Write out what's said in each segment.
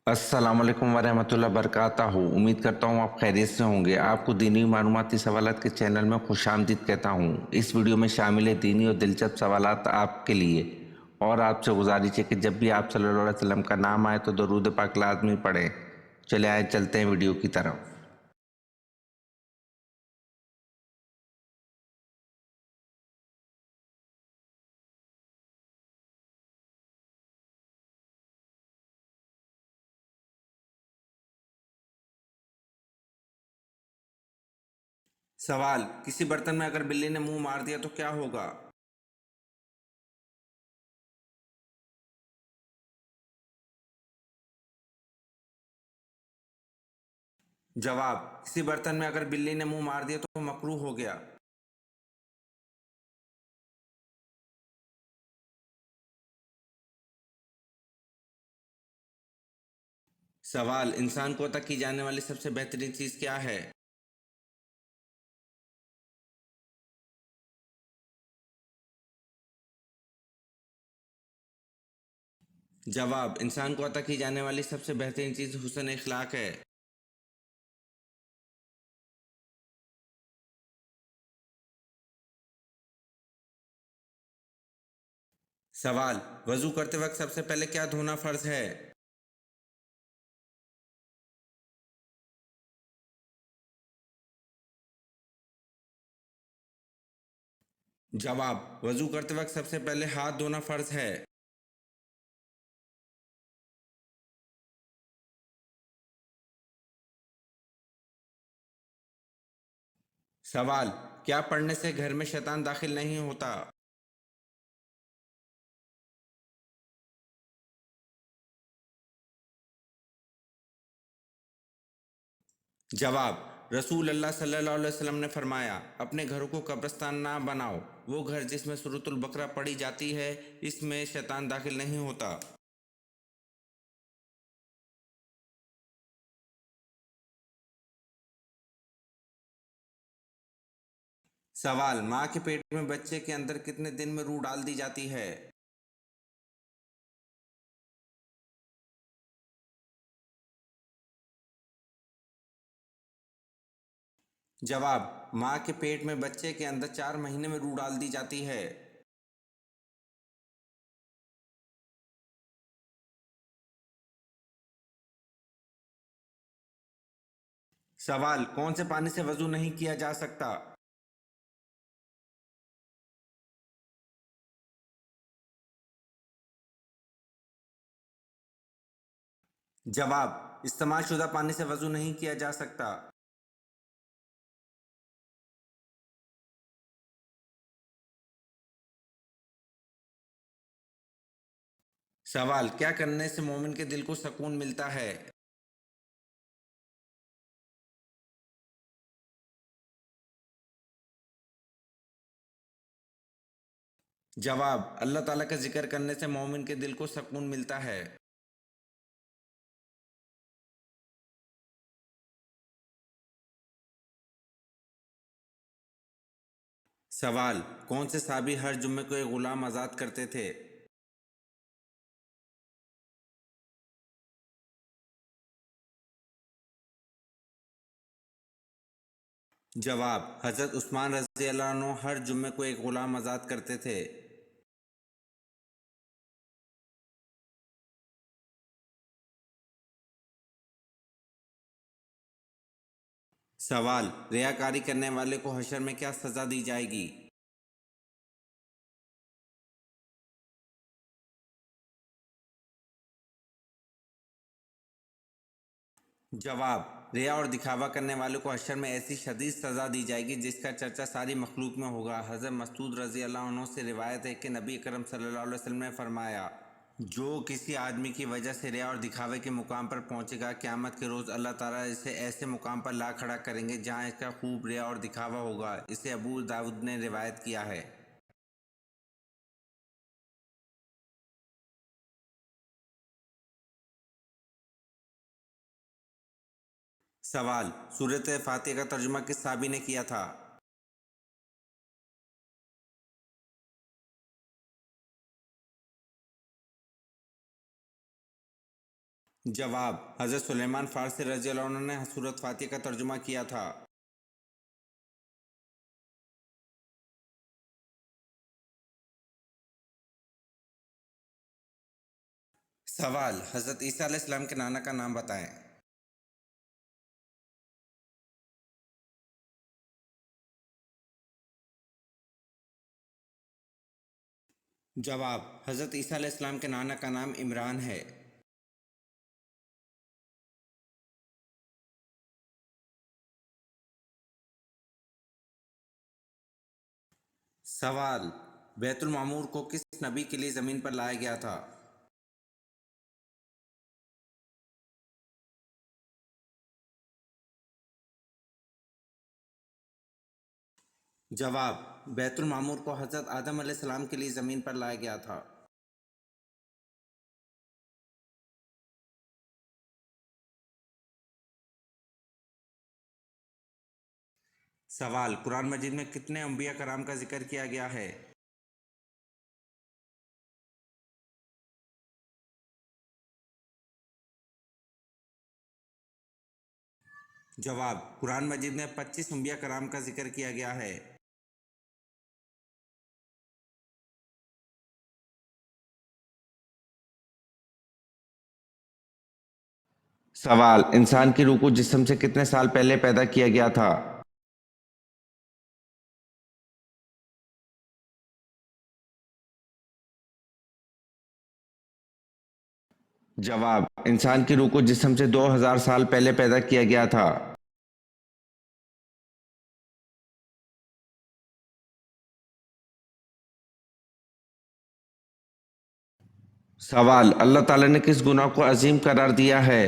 अस्सलाम वालेकुम वरहमतुल्लाह बरकातहू। उम्मीद करता हूँ आप खैरियत से होंगे। आपको दीनी मालूमाती सवालात के चैनल में खुशामदीद कहता हूँ। इस वीडियो में शामिल है दीनी और दिलचस्प सवालात आपके लिए। और आपसे गुजारिश है कि जब भी आप सल्लल्लाहु अलैहि वसल्लम का नाम आए तो दरूद पाक लाजमी पढ़ें। चले आए चलते हैं वीडियो की तरफ। सवाल, किसी बर्तन में अगर बिल्ली ने मुंह मार दिया तो क्या होगा? जवाब, किसी बर्तन में अगर बिल्ली ने मुंह मार दिया तो मकरूह हो गया। सवाल, इंसान को अता की जाने वाली सबसे बेहतरीन चीज़ क्या है? जवाब, इंसान को अता की जाने वाली सबसे बेहतरीन चीज़ हुस्न इखलाक है। सवाल, वजू करते वक्त सबसे पहले क्या धोना फर्ज है? जवाब, वजू करते वक्त सबसे पहले हाथ धोना फर्ज है। सवाल, क्या पढ़ने से घर में शैतान दाखिल नहीं होता? जवाब, रसूल अल्लाह सल्लल्लाहु अलैहि वसल्लम ने फरमाया, अपने घरों को कब्रिस्तान ना बनाओ। वो घर जिसमें सूरतुल बकरा पढ़ी जाती है, इसमें शैतान दाखिल नहीं होता। सवाल, माँ के पेट में बच्चे के अंदर कितने दिन में रूह डाल दी जाती है? जवाब, माँ के पेट में बच्चे के अंदर 4 महीने में रूह डाल दी जाती है। सवाल, कौन से पानी से वजू नहीं किया जा सकता? जवाब, इस्तेमाल शुदा पानी से वजू नहीं किया जा सकता। सवाल, क्या करने से मोमिन के दिल को सुकून मिलता है? जवाब, अल्लाह ताला का जिक्र करने से मोमिन के दिल को सुकून मिलता है। सवाल, कौन से साहबी हर जुम्मे को एक गुलाम आज़ाद करते थे? जवाब, हज़रत उस्मान रज़ी अल्लाह अन्हु हर जुम्मे को एक गुलाम आज़ाद करते थे। सवाल, रियाकारी करने वाले को हशर में क्या सज़ा दी जाएगी? जवाब, रिया और दिखावा करने वाले को हशर में ऐसी शदीद सज़ा दी जाएगी जिसका चर्चा सारी मखलूक में होगा। हज़रत मसूद रज़ी अल्लाह अन्हु से रिवायत है कि नबी अकरम सल्लल्लाहु अलैहि वसल्लम ने फरमाया, जो किसी आदमी की वजह से रिया और दिखावे के मुकाम पर पहुंचेगा, क़यामत के रोज़ अल्लाह ताला इसे ऐसे मुकाम पर ला खड़ा करेंगे जहां इसका खूब रिया और दिखावा होगा। इसे अबू दाऊद ने रिवायत किया है। सवाल, सूरत फातिहा का तर्जुमा किस साहबी ने किया था? जवाब, हज़रत सुलेमान फ़ारसी रज़ियल्लाहु अन्हु ने सूरत फ़ातिहा का तर्जुमा किया था। सवाल, हज़रत ईसा अलैहिस्सलाम के नाना का नाम बताएं। जवाब, हज़रत ईसा अलैहिस्सलाम के नाना का नाम इमरान है। सवाल, बैतुल मामूर को किस नबी के लिए ज़मीन पर लाया गया था? जवाब, बैतुल मामूर को हज़रत आदम अलैहिस्सलाम के लिए ज़मीन पर लाया गया था। सवाल, कुरान मजीद में कितने अंबिया कराम का जिक्र किया गया है? जवाब, कुरान मजीद में 25 अंबिया कराम का जिक्र किया गया है। सवाल, इंसान की रूह को जिस्म से कितने साल पहले पैदा किया गया था? जवाब, इंसान की रूह को जिस्म से 2000 साल पहले पैदा किया गया था। सवाल, अल्लाह ताला ने किस गुनाह को अजीम करार दिया है?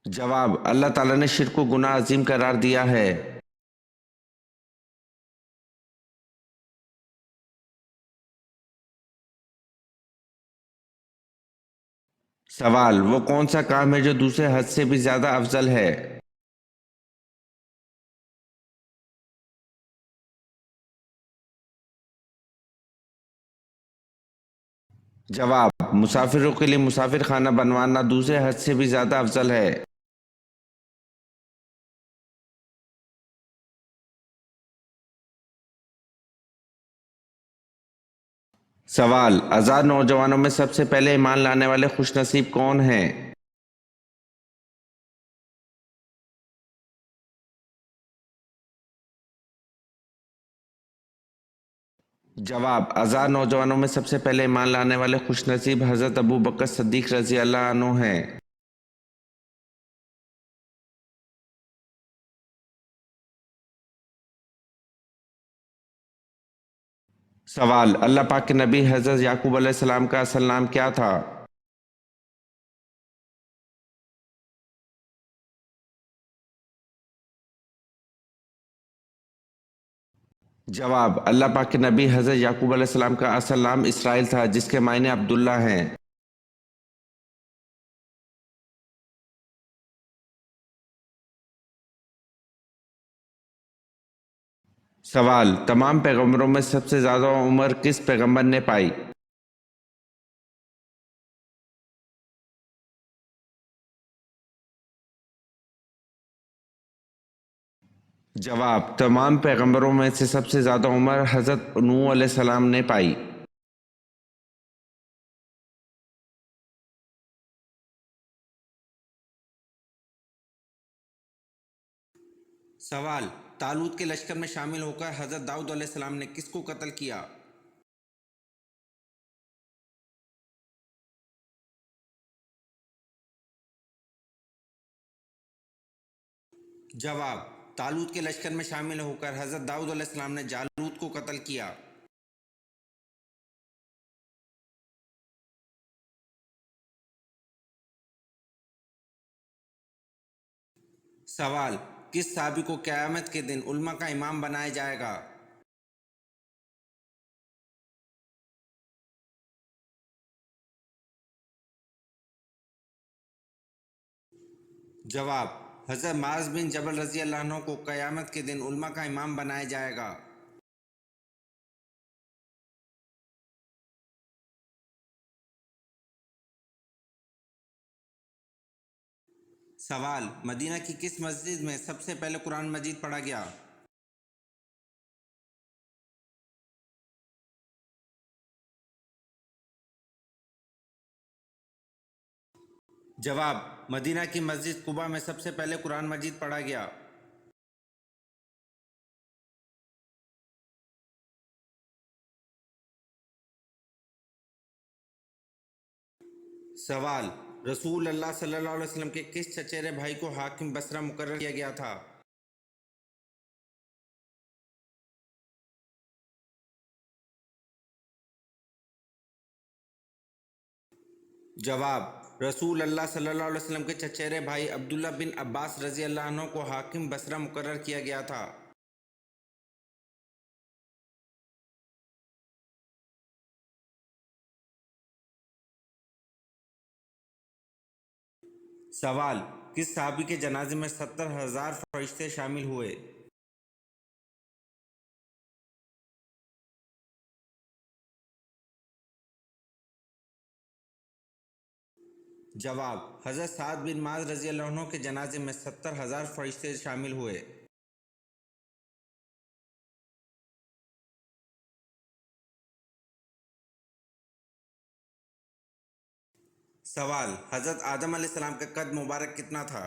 जवाब, अल्लाह ताला ने शिर्क को गुनाह अजीम करार दिया है। सवाल, वो कौन सा काम है जो दूसरे हज से भी ज्यादा अफजल है? जवाब, मुसाफिरों के लिए मुसाफिर खाना बनवाना दूसरे हज से भी ज्यादा अफजल है। सवाल, आज़ाद नौजवानों में सबसे पहले ईमान लाने वाले खुशनसीब कौन हैं? जवाब, आज़ाद नौजवानों में सबसे पहले ईमान लाने वाले खुशनसीब हज़रत अबू बकर सिद्दीक रज़ी अल्लाह अन्हु हैं। सवाल, अल्लाह पाक के नबी हज़रत याकूब अलैहिस्सलाम का असल नाम क्या था? जवाब, अल्लाह पाक के नबी हज़रत याकूब अलैहिस्सलाम का असल नाम इसराइल था, जिसके मायने अब्दुल्ला हैं। सवाल, तमाम पैगंबरों में सबसे ज़्यादा उम्र किस पैगंबर ने पाई? जवाब, तमाम पैगंबरों में से सबसे ज़्यादा उम्र हज़रत नूह अलैहिस्सलाम ने पाई। सवाल, तालूत के लश्कर में शामिल होकर हज़रत दाऊद अलैहिस्सलाम ने किसको कत्ल किया? जवाब, तालूत के लश्कर में शामिल होकर हज़रत दाऊद अलैहिस्सलाम ने जालूत को कत्ल किया। सवाल, किस साहबी को क़यामत के दिन उल्मा का इमाम बनाया जाएगा? जवाब, हज़रत माज़ बिन जबल रज़ी अल्लाह अन्हु को क़यामत के दिन उलमा का इमाम बनाया जाएगा। सवाल, मदीना की किस मस्जिद में सबसे पहले कुरान मजीद पढ़ा गया? जवाब, मदीना की मस्जिद कुबा में सबसे पहले कुरान मजीद पढ़ा गया। सवाल, रसूल अल्लाह सल्लल्लाहु अलैहि वसल्लम के किस चचेरे भाई को हाकिम बसरा मुकर्रर किया गया था? जवाब, रसूल अल्लाह सल्लल्लाहु अलैहि वसल्लम के चचेरे भाई अब्दुल्ला बिन अब्बास रज़ी अल्लाह अन्हु को हाकिम बसरा मुकर्रर किया गया था। सवाल, किस सहाबी के जनाजे में 70,000 फरिश्ते शामिल हुए? जवाब, हज़रत साद बिन माज रज़ी अल्लाह अन्हु के जनाजे में 70,000 फरिश्ते शामिल हुए। सवाल, हज़रत आदम अलैहिस्सलाम का कद मुबारक कितना था?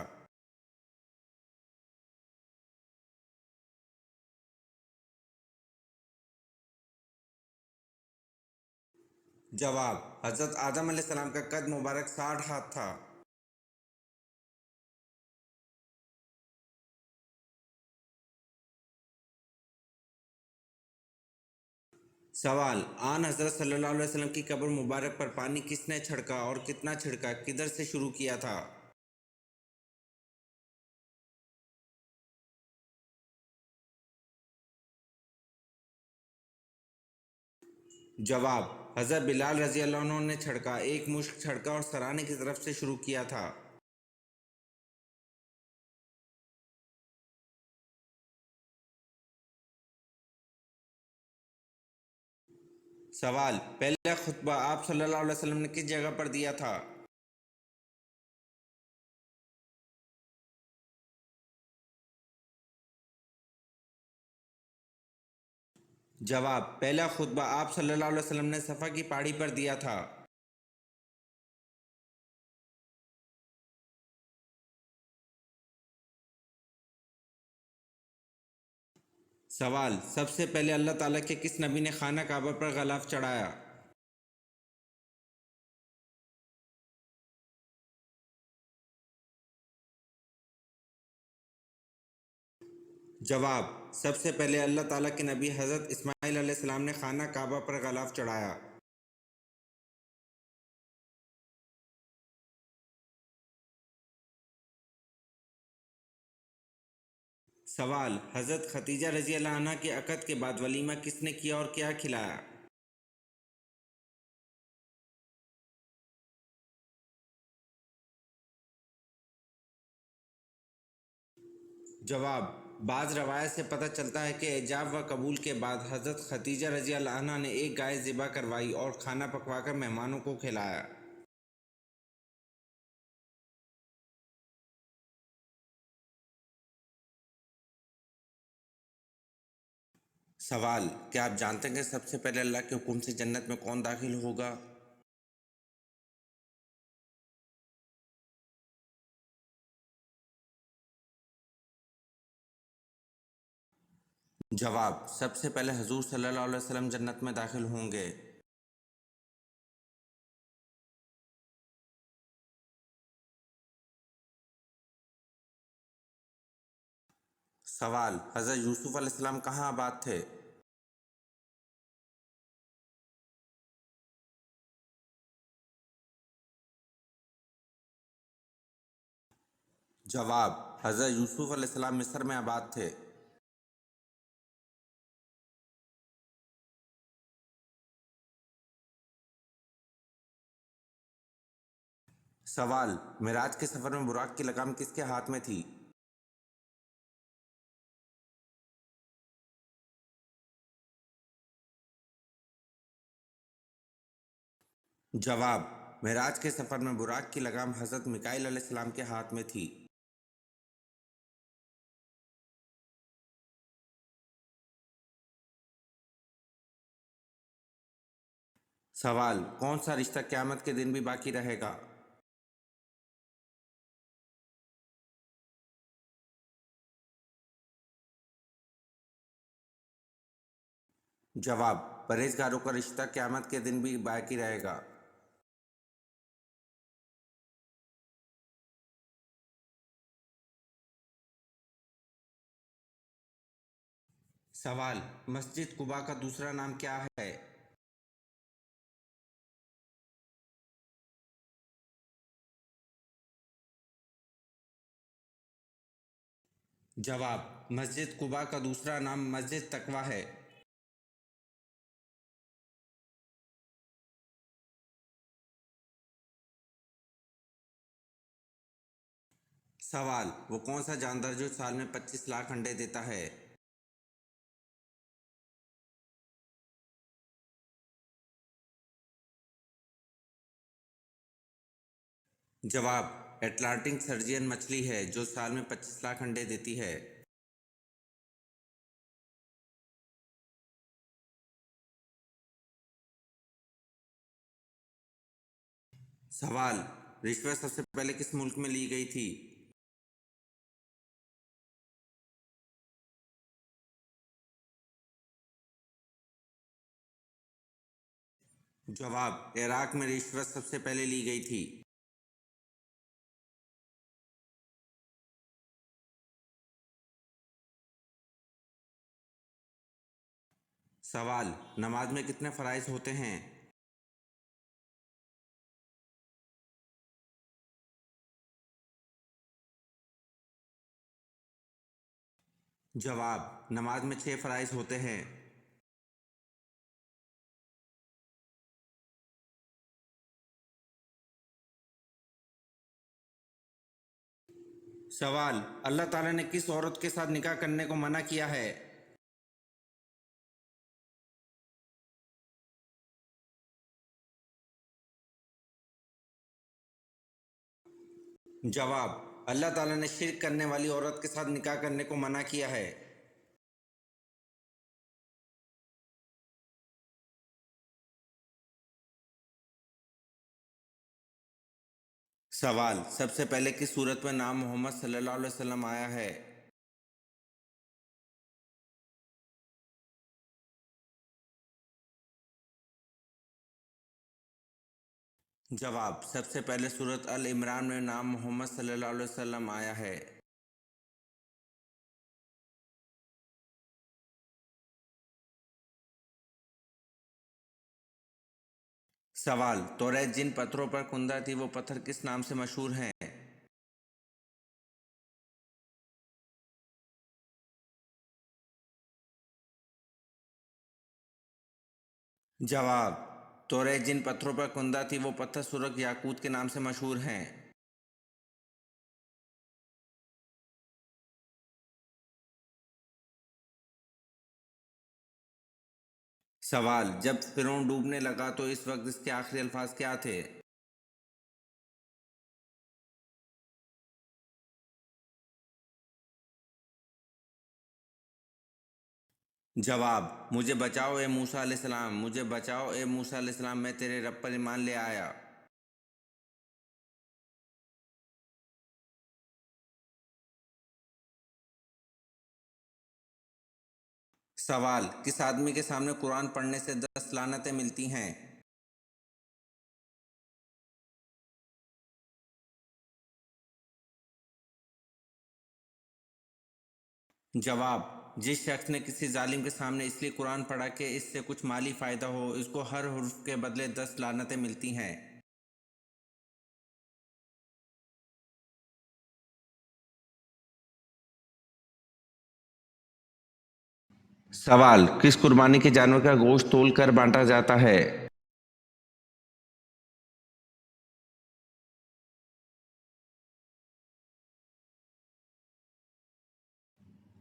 जवाब, हज़रत आदम अलैहिस्सलाम का कद मुबारक 60 हाथ था। सवाल, आन हज़रत सल्लल्लाहु अलैहि वसल्लम की कब्र मुबारक पर पानी किसने छिड़का और कितना छिड़का, किधर से शुरू किया था? जवाब, हज़रत बिलाल रज़ी अल्लाह अन्हु ने छिड़का, एक मुश्क छिड़का और सराहने की तरफ से शुरू किया था। सवाल, पहला खुतबा आप सल्लल्लाहु अलैहि वसल्लम ने किस जगह पर दिया था? जवाब, पहला खुतबा आप सल्लल्लाहु अलैहि वसल्लम ने सफ़ा की पहाड़ी पर दिया था। सवाल, सबसे पहले अल्लाह ताला के किस नबी ने खाना काबा पर गलाफ चढ़ाया? जवाब, सबसे पहले अल्लाह ताला के नबी हज़रत इस्माइल अलैहिस्सलाम ने खाना काबा पर गलाफ चढ़ाया। सवाल, हज़रत खतीजा रज़ी अल्लाह अन्हा के अक़द के बाद वलीमा किसने किया और क्या खिलाया? जवाब, बाज़ रवायत से पता चलता है कि एजाब व कबूल के बाद हज़रत खतीजा रज़ी अल्लाह अन्हा ने एक गाय ज़िबा करवाई और खाना पकवाकर मेहमानों को खिलाया। सवाल, क्या आप जानते हैं कि सबसे पहले अल्लाह के हुक्म से जन्नत में कौन दाखिल होगा? जवाब, सबसे पहले हुजूर सल्लल्लाहु अलैहि वसल्लम जन्नत में दाखिल होंगे। सवाल, हज़रत यूसुफ अलैहिस्सलाम कहाँ आबाद थे? जवाब, हज़रत यूसुफ अलैहिस्सलाम मिस्र में आबाद थे। सवाल, मिराज के सफ़र में बुराक की लगाम किसके हाथ में थी? जवाब, मेराज के सफर में बुराक की लगाम हजरत मिकाईल अलैहिस्सलाम के हाथ में थी। सवाल, कौन सा रिश्ता क़यामत के दिन भी बाकी रहेगा? जवाब, परहेजगारों का रिश्ता क़यामत के दिन भी बाकी रहेगा। सवाल, मस्जिद कुबा का दूसरा नाम क्या है? जवाब, मस्जिद कुबा का दूसरा नाम मस्जिद तकवा है। सवाल, वो कौन सा जानवर जो साल में 25 लाख अंडे देता है? जवाब, एटलांटिक सर्जियन मछली है जो साल में 25 लाख अंडे देती है। सवाल, रिश्वत सबसे पहले किस मुल्क में ली गई थी? जवाब, इराक में रिश्वत सबसे पहले ली गई थी। सवाल, नमाज में कितने फ़राइज़ होते हैं? जवाब, नमाज में 6 फ़राइज़ होते हैं। सवाल, अल्लाह ताला ने किस औरत के साथ निकाह करने को मना किया है? जवाब, अल्लाह ताला ने शिर्क करने वाली औरत के साथ निकाह करने को मना किया है। सवाल, सबसे पहले किस सूरत में नाम मोहम्मद सल्लल्लाहु अलैहि वसल्लम आया है? जवाब, सबसे पहले सूरत अल इमरान में नाम मोहम्मद सल्लल्लाहु अलैहि वसल्लम आया है। सवाल, तौरेत जिन पत्थरों पर कुंदा थी वो पत्थर किस नाम से मशहूर हैं? जवाब, तौरेत जिन पत्थरों पर कुंदा थी वो पत्थर सुरख याकूत के नाम से मशहूर हैं। सवाल, जब फिरौन डूबने लगा तो इस वक्त इसके आखिरी अल्फाज क्या थे? जवाब, मुझे बचाओ ए मूसा अलैहिस्सलाम, मुझे बचाओ ए मूसा अलैहिस्सलाम, मैं तेरे रब पर ईमान ले आया। सवाल, किस आदमी के सामने कुरान पढ़ने से 10 लानतें मिलती हैं? जवाब, जिस शख्स ने किसी जालिम के सामने इसलिए कुरान पढ़ा कि इससे कुछ माली फ़ायदा हो, इसको हर हुर्फ के बदले 10 लानतें मिलती हैं। सवाल, किस कुर्बानी के जानवर का गोश्त तोल कर बांटा जाता है?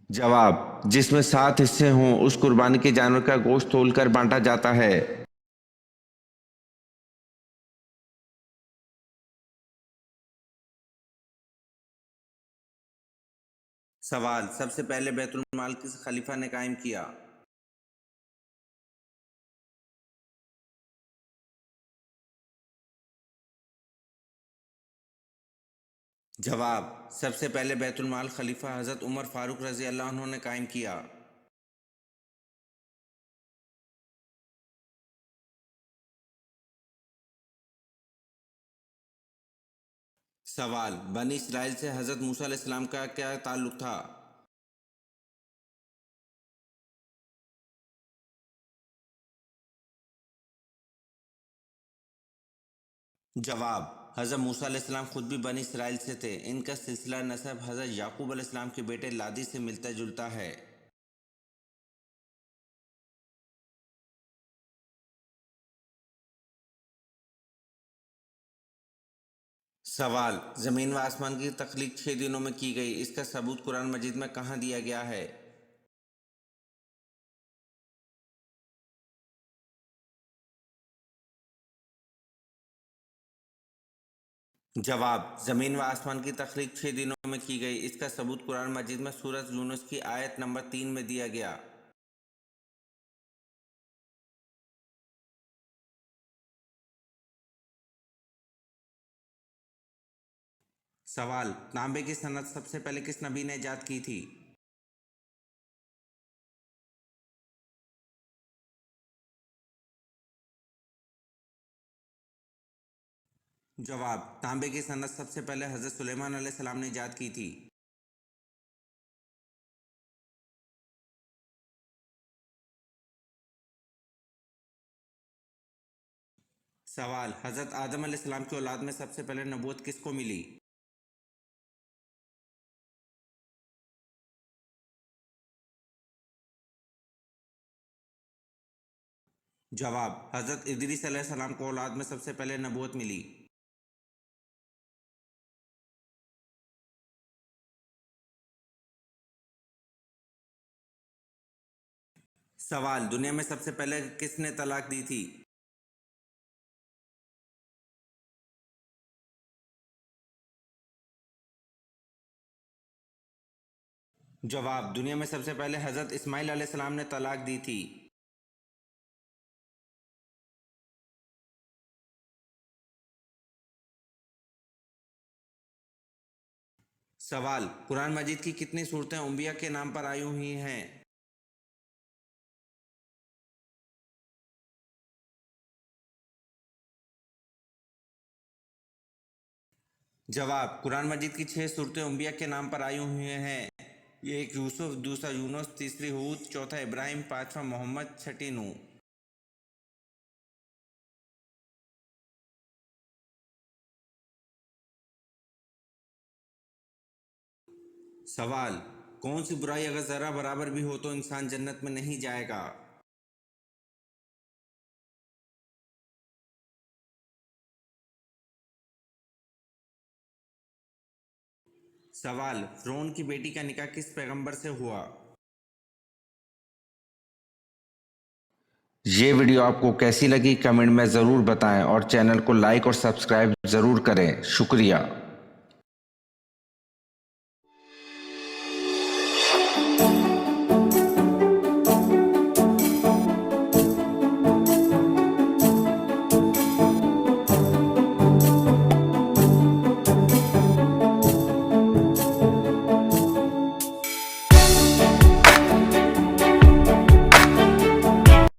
जवाब, जिसमें 7 हिस्से हों उस कुर्बानी के जानवर का गोश्त तोल कर बांटा जाता है। सवाल, सबसे पहले बैतुल माल किस खलीफा ने कायम किया? जवाब, सबसे पहले बैतुल माल खलीफा हजरत उमर फारूक रजी अल्लाह अन्हु ने कायम किया। सवाल, बनी इसराइल से हजरत मूसा अलैहिस्सलाम का क्या ताल्लुक था? जवाब, हजरत मूसा अलैहिस्सलाम खुद भी बनी इसराइल से थे। इनका सिलसिला नसब हजरत याकूब अलैहिस्सलाम के बेटे लादी से मिलता जुलता है। सवाल, जमीन व आसमान की तख्लीक 6 दिनों में की गई, इसका सबूत कुरान मजीद में कहाँ दिया गया है? जवाब, जमीन व आसमान की तख्लीक 6 दिनों में की गई, इसका सबूत कुरान मजीद में सूरत यूनुस की आयत नंबर 3 में दिया गया। सवाल, तांबे की सनत सबसे पहले किस नबी ने ईजाद की थी? जवाब, तांबे की सनत सबसे पहले हजरत सुलेमान अलैहिस्सलाम ने ईजाद की थी। सवाल, हजरत आदम अलैहिस्सलाम की औलाद में सबसे पहले नबूवत किसको मिली? जवाब, हजरत इदरीस अलैहिस्सलाम को औलाद में सबसे पहले नबूवत मिली। सवाल, दुनिया में सबसे पहले किसने तलाक दी थी? जवाब, दुनिया में सबसे पहले हजरत इस्माइल अलैहिस्सलाम ने तलाक दी थी। सवाल, कुरान मजीद की कितनी सूरतें अंबिया के नाम पर आई हुई हैं? जवाब, कुरान मजीद की 6 सूरतें अंबिया के नाम पर आई हुई हैं। ये एक यूसुफ, दूसरा यूनुस, तीसरी हूद, चौथा इब्राहिम, पांचवा मोहम्मद, छठी नूह। सवाल, कौन सी बुराई अगर जरा बराबर भी हो तो इंसान जन्नत में नहीं जाएगा? सवाल, फ़िरौन की बेटी का निकाह किस पैगंबर से हुआ? ये वीडियो आपको कैसी लगी कमेंट में ज़रूर बताएं और चैनल को लाइक और सब्सक्राइब ज़रूर करें। शुक्रिया।